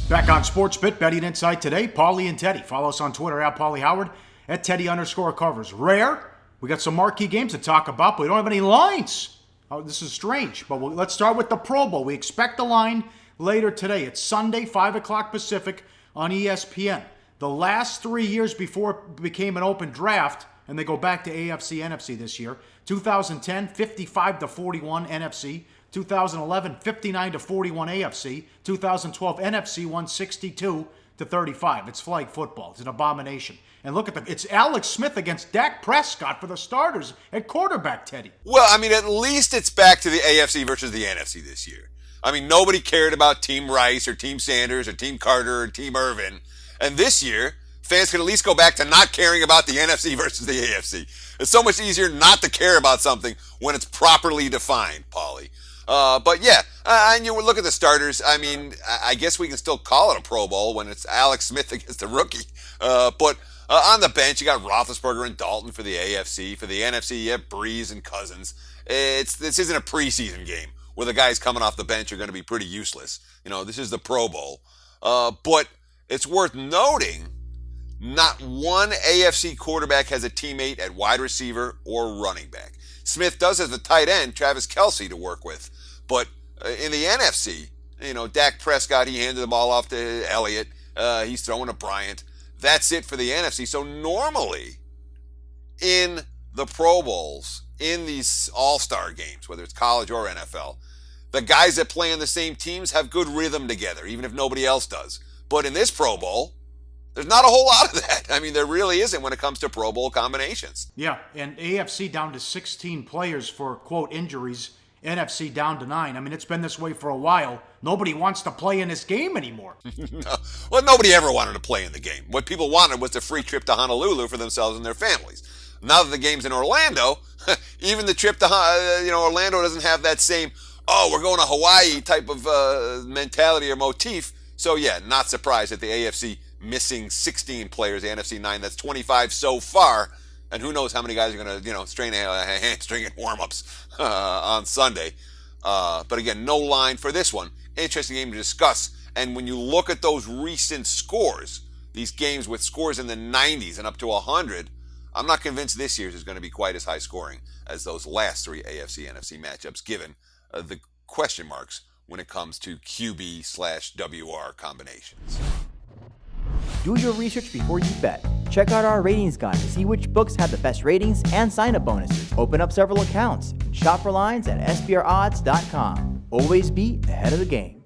Back on SportsBIT, Betting Insight today, Pauly and Teddy. Follow us on Twitter at Pauly Howard, at Teddy_covers. Rare. We got some marquee games to talk about, but we don't have any lines. Oh, this is strange, but let's start with the Pro Bowl. We expect a line later today. It's Sunday, 5 o'clock Pacific on ESPN. The last 3 years before it became an open draft, and they go back to AFC NFC this year, 2010, 55-41 NFC. 2011, 59-41 AFC. 2012, NFC won 62-35. It's flag football. It's an abomination. And look at it's Alex Smith against Dak Prescott for the starters at quarterback, Teddy. Well, I mean, at least it's back to the AFC versus the NFC this year. I mean, nobody cared about Team Rice or Team Sanders or Team Carter or Team Ervin. And this year, fans can at least go back to not caring about the NFC versus the AFC. It's so much easier not to care about something when it's properly defined, Pauly. But yeah, and you look at the starters. I mean, I guess we can still call it a Pro Bowl when it's Alex Smith against a rookie. But on the bench, you got Roethlisberger and Dalton for the AFC. For the NFC, you have Breeze and Cousins. This isn't a preseason game where the guys coming off the bench are going to be pretty useless. You know, this is the Pro Bowl. But it's worth noting, not one AFC quarterback has a teammate at wide receiver or running back. Smith does have the tight end, Travis Kelce, to work with. But in the NFC, you know, Dak Prescott, he handed the ball off to Elliott. He's throwing to Bryant. That's it for the NFC. So normally, in the Pro Bowls, in these all-star games, whether it's college or NFL, the guys that play on the same teams have good rhythm together, even if nobody else does. But in this Pro Bowl, there's not a whole lot of that. I mean, there really isn't when it comes to Pro Bowl combinations. Yeah, and AFC down to 16 players for, quote, injuries. NFC down to 9. I mean, it's been this way for a while. Nobody wants to play in this game anymore. No. Well, nobody ever wanted to play in the game. What people wanted was a free trip to Honolulu for themselves and their families. Now that the game's in Orlando, even the trip to Orlando doesn't have that same, we're going to Hawaii type of mentality or motif. So yeah, not surprised at the AFC missing 16 players, the NFC 9, that's 25 so far, and who knows how many guys are going to, strain a hamstring in warm-ups on Sunday. But again, no line for this one. Interesting game to discuss. And when you look at those recent scores, these games with scores in the 90s and up to 100, I'm not convinced this year's is going to be quite as high scoring as those last three AFC-NFC matchups, given the question marks when it comes to QB/WR combinations. Do your research before you bet. Check out our ratings guide to see which books have the best ratings and sign-up bonuses. Open up several accounts and shop for lines at sbrodds.com. Always be ahead of the game.